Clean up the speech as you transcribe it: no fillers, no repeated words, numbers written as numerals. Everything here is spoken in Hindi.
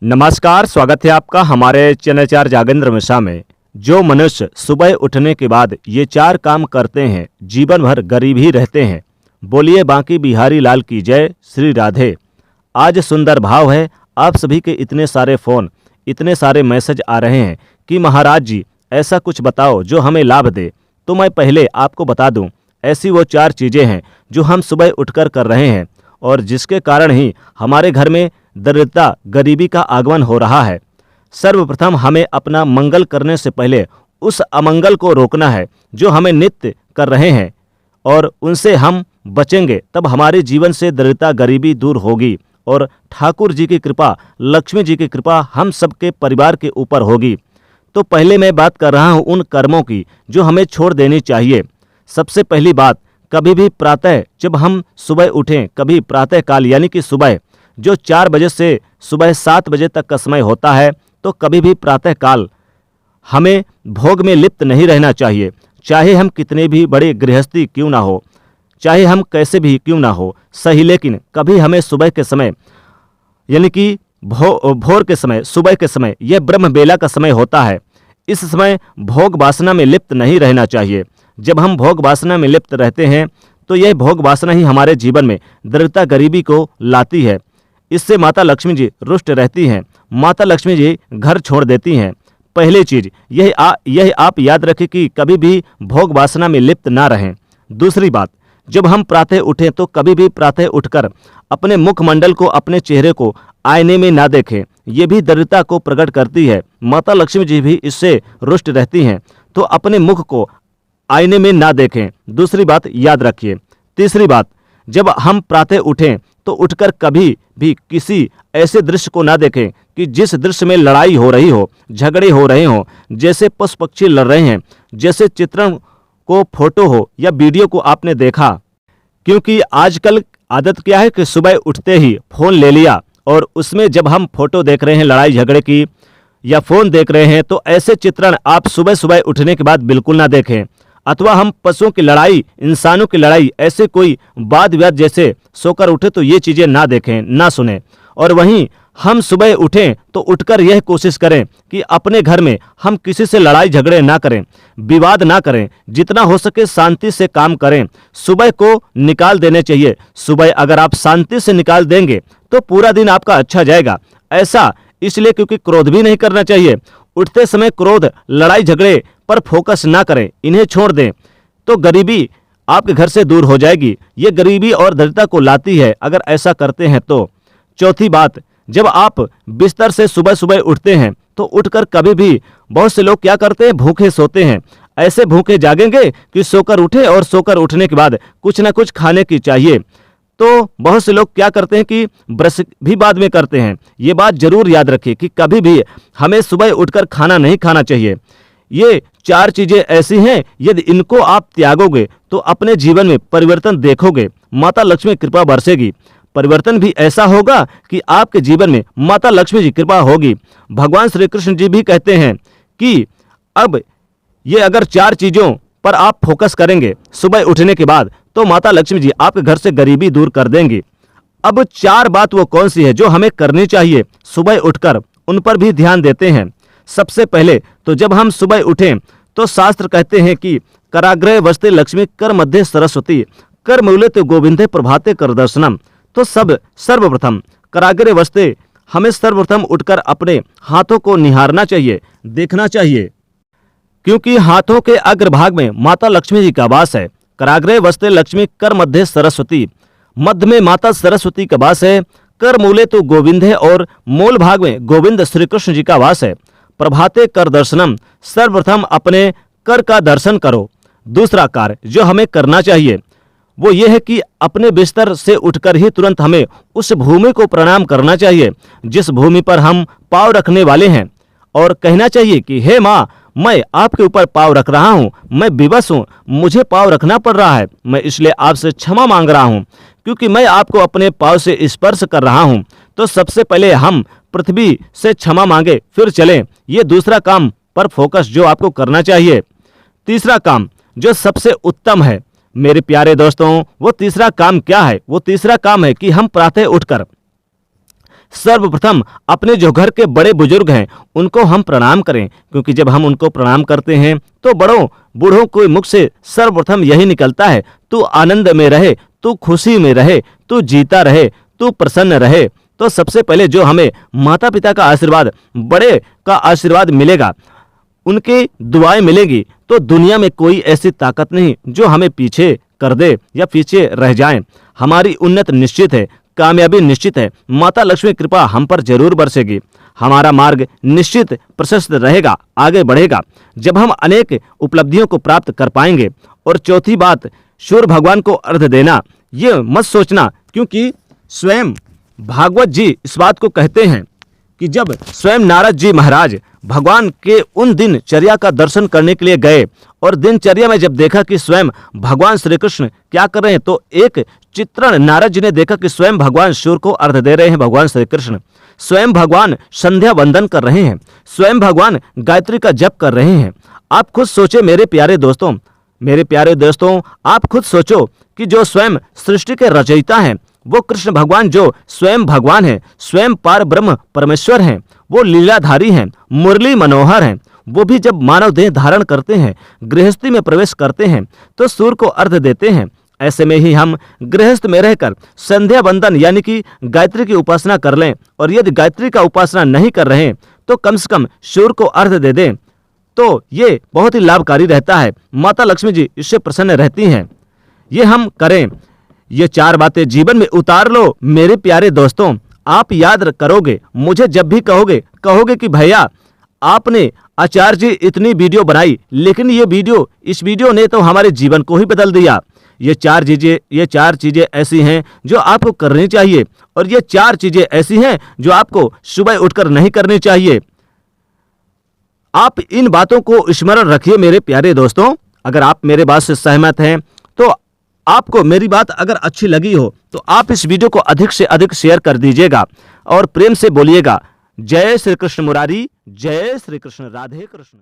नमस्कार, स्वागत है आपका हमारे चैनल 4 जागेंद्र मिश्रा में। जो मनुष्य सुबह उठने के बाद ये 4 काम करते हैं, जीवन भर गरीब ही रहते हैं। बोलिए बांकी बिहारी लाल की जय, श्री राधे। आज सुंदर भाव है। आप सभी के इतने सारे फ़ोन, इतने सारे मैसेज आ रहे हैं कि महाराज जी ऐसा कुछ बताओ जो हमें लाभ दे। तो मैं पहले आपको बता दूं, ऐसी वो 4 चीज़ें हैं जो हम सुबह उठकर कर रहे हैं और जिसके कारण ही हमारे घर में दरिद्रता, गरीबी का आगमन हो रहा है। सर्वप्रथम हमें अपना मंगल करने से पहले उस अमंगल को रोकना है जो हमें नित्य कर रहे हैं, और उनसे हम बचेंगे तब हमारे जीवन से दरिद्रता, गरीबी दूर होगी और ठाकुर जी की कृपा, लक्ष्मी जी की कृपा हम सबके परिवार के ऊपर होगी। तो पहले मैं बात कर रहा हूँ उन कर्मों की जो हमें छोड़ देनी चाहिए। सबसे पहली बात, कभी भी प्रातः जब हम सुबह उठें, कभी प्रातः काल यानी कि सुबह जो 4 बजे से सुबह 7 बजे तक का समय होता है, तो कभी भी प्रातः काल हमें भोग में लिप्त नहीं रहना चाहिए। चाहे हम कितने भी बड़े गृहस्थी क्यों ना हो, चाहे हम कैसे भी क्यों ना हो सही, लेकिन कभी हमें सुबह के समय यानी कि भोर के समय, सुबह के समय, यह ब्रह्म बेला का समय होता है। इस समय भोग वासना में लिप्त नहीं रहना चाहिए। जब हम भोग वासना में लिप्त रहते हैं तो यह भोग वासना ही हमारे जीवन में दरिद्रता, गरीबी को लाती है। इससे माता लक्ष्मी जी रुष्ट रहती हैं, माता लक्ष्मी जी घर छोड़ देती हैं। पहली चीज़ यह आप याद रखें कि कभी भी भोग वासना में लिप्त ना रहें। दूसरी बात, जब हम प्रातः उठें तो कभी भी प्रातः उठकर अपने मुखमंडल को, अपने चेहरे को आईने में ना देखें। ये भी दरिद्रता को प्रकट करती है। माता लक्ष्मी जी भी इससे रुष्ट रहती हैं, तो अपने मुख को आईने में ना देखें। दूसरी बात याद रखिए। तीसरी बात, जब हम प्रातः उठें तो उठकर कभी भी किसी ऐसे दृश्य को ना देखें कि जिस दृश्य में लड़ाई हो रही हो, झगड़े हो रहे हों, जैसे पशु पक्षी लड़ रहे हैं, जैसे चित्रण को, फोटो हो या वीडियो को आपने देखा। क्योंकि आजकल आदत क्या है कि सुबह उठते ही फ़ोन ले लिया और उसमें जब हम फोटो देख रहे हैं लड़ाई झगड़े की या फ़ोन देख रहे हैं, तो ऐसे चित्रण आप सुबह सुबह उठने के बाद बिल्कुल ना देखें। अथवा हम पशुओं की लड़ाई, इंसानों की लड़ाई, ऐसे कोई वाद विवाद जैसे सोकर उठे तो ये चीज़ें ना देखें, ना सुने। और वहीं हम सुबह उठें तो उठकर यह कोशिश करें कि अपने घर में हम किसी से लड़ाई झगड़े ना करें, विवाद ना करें। जितना हो सके शांति से काम करें। सुबह को निकाल देने चाहिए। सुबह अगर आप शांति से निकाल देंगे तो पूरा दिन आपका अच्छा जाएगा। ऐसा इसलिए क्योंकि क्रोध भी नहीं करना चाहिए। उठते समय क्रोध, लड़ाई झगड़े पर फोकस ना करें, इन्हें छोड़ दें, तो गरीबी आपके घर से दूर हो जाएगी। ये गरीबी और दरिद्रता को लाती है अगर ऐसा करते हैं तो। चौथी बात, जब आप बिस्तर से सुबह सुबह उठते हैं तो उठकर कभी भी, बहुत से लोग क्या करते हैं, भूखे सोते हैं। ऐसे भूखे जागेंगे कि सोकर उठे और सोकर उठने के बाद कुछ ना कुछ खाने की चाहिए। तो बहुत से लोग क्या करते हैं कि ब्रश भी बाद में करते हैं। ये बात जरूर याद रखिए कि कभी भी हमें सुबह उठकर खाना नहीं खाना चाहिए। ये 4 चीज़ें ऐसी हैं, यदि इनको आप त्यागोगे तो अपने जीवन में परिवर्तन देखोगे। माता लक्ष्मी कृपा बरसेगी। परिवर्तन भी ऐसा होगा कि आपके जीवन में माता लक्ष्मी जी कृपा होगी। भगवान श्री कृष्ण जी भी कहते हैं कि अब ये अगर 4 चीज़ों पर आप फोकस करेंगे सुबह उठने के बाद, तो माता लक्ष्मी जी आपके घर से गरीबी दूर कर देंगी। अब 4 बात वो कौन सी है जो हमें करनी चाहिए सुबह उठकर, उन पर भी ध्यान देते हैं। सबसे पहले तो जब हम सुबह उठें तो शास्त्र कहते हैं कि कराग्रह वसते लक्ष्मी, कर मध्य सरस्वती, कर मूले तो गोविंदे प्रभाते कर दर्शनम। तो सर्वप्रथम कराग्रह वसते, हमें सर्वप्रथम उठकर अपने हाथों को निहारना चाहिए, देखना चाहिए, क्योंकि हाथों के अग्रभाग में माता लक्ष्मी जी का वास है। कराग्रह वसते लक्ष्मी, कर मध्य सरस्वती, मध्य में माता सरस्वती का वास है। कर मूले तो गोविंद है और मूल भाग में गोविंद श्री कृष्ण जी का वास है। प्रभाते कर दर्शनम, सर्वप्रथम अपने कर का दर्शन करो। दूसरा कार्य जो हमें करना चाहिए वो ये है कि अपने बिस्तर से उठकर ही तुरंत हमें उस भूमि को प्रणाम करना चाहिए जिस भूमि पर हम पाँव रखने वाले हैं, और कहना चाहिए कि हे माँ, मैं आपके ऊपर पाँव रख रहा हूँ, मैं विवश हूँ, मुझे पाँव रखना पड़ रहा है, मैं इसलिए आपसे क्षमा मांग रहा हूँ क्योंकि मैं आपको अपने पाँव से स्पर्श कर रहा हूँ। तो सबसे पहले हम पृथ्वी से क्षमा मांगे फिर चलें। ये दूसरा काम पर फोकस जो आपको करना चाहिए। तीसरा काम जो सबसे उत्तम है मेरे प्यारे दोस्तों, वो तीसरा काम क्या है? वो तीसरा काम है कि हम प्रातः उठकर सर्वप्रथम अपने जो घर के बड़े बुजुर्ग हैं उनको हम प्रणाम करें, क्योंकि जब हम उनको प्रणाम करते हैं तो बड़ों बूढ़ों के मुख से सर्वप्रथम यही निकलता है, तू आनंद में रहे, तू खुशी में रहे, तू जीता रहे, तू प्रसन्न रहे। तो सबसे पहले जो हमें माता पिता का आशीर्वाद, बड़े का आशीर्वाद मिलेगा, उनकी दुआएं मिलेंगी, तो दुनिया में कोई ऐसी ताकत नहीं जो हमें पीछे कर दे या पीछे रह जाए। हमारी उन्नत निश्चित है, कामयाबी निश्चित है, माता लक्ष्मी की कृपा हम पर जरूर बरसेगी, हमारा मार्ग निश्चित प्रशस्त रहेगा, आगे बढ़ेगा, जब हम अनेक उपलब्धियों को प्राप्त कर पाएंगे। और चौथी बात, सूर्य भगवान को अर्घ देना, ये मत सोचना, क्योंकि स्वयं भागवत जी इस बात को कहते हैं कि जब स्वयं नारद जी महाराज भगवान के उन दिनचर्या का दर्शन करने के लिए गए और दिनचर्या में जब देखा कि स्वयं भगवान श्री कृष्ण क्या कर रहे हैं, तो एक चित्रण नारद जी ने देखा कि स्वयं भगवान सूर्य को अर्घ दे रहे हैं, भगवान श्री कृष्ण स्वयं भगवान संध्या वंदन कर रहे हैं, स्वयं भगवान गायत्री का जप कर रहे हैं। आप खुद सोचे मेरे प्यारे दोस्तों, आप खुद सोचो कि जो स्वयं सृष्टि के रचयिता हैं वो कृष्ण भगवान, जो स्वयं भगवान है, स्वयं पार ब्रह्म परमेश्वर हैं, वो लीलाधारी हैं, मुरली मनोहर हैं, वो भी जब मानव देह धारण करते हैं, गृहस्थी में प्रवेश करते हैं तो सूर्य को अर्घ देते हैं। ऐसे में ही हम गृहस्थ में रहकर संध्या वंदन यानी कि गायत्री की उपासना कर लें, और यदि गायत्री का उपासना नहीं कर रहे हैं तो कम से कम सूर्य को अर्घ दे दें, तो ये बहुत ही लाभकारी रहता है। माता लक्ष्मी जी इससे प्रसन्न रहती हैं। ये हम करें, ये 4 बातें जीवन में उतार लो मेरे प्यारे दोस्तों। आप याद करोगे, मुझे जब भी कहोगे कि भैया आपने आचार्य जी इतनी वीडियो बनाई, लेकिन इस वीडियो ने तो हमारे जीवन को ही बदल दिया। ये 4 चीजें ऐसी हैं जो आपको करनी चाहिए, और ये 4 चीजें ऐसी हैं जो आपको सुबह उठकर नहीं करनी चाहिए। आप इन बातों को स्मरण रखिए मेरे प्यारे दोस्तों। अगर आप मेरे बात से सहमत हैं, तो आपको मेरी बात अगर अच्छी लगी हो तो आप इस वीडियो को अधिक से अधिक शेयर कर दीजिएगा और प्रेम से बोलिएगा, जय श्री कृष्ण मुरारी, जय श्री कृष्ण राधे कृष्ण।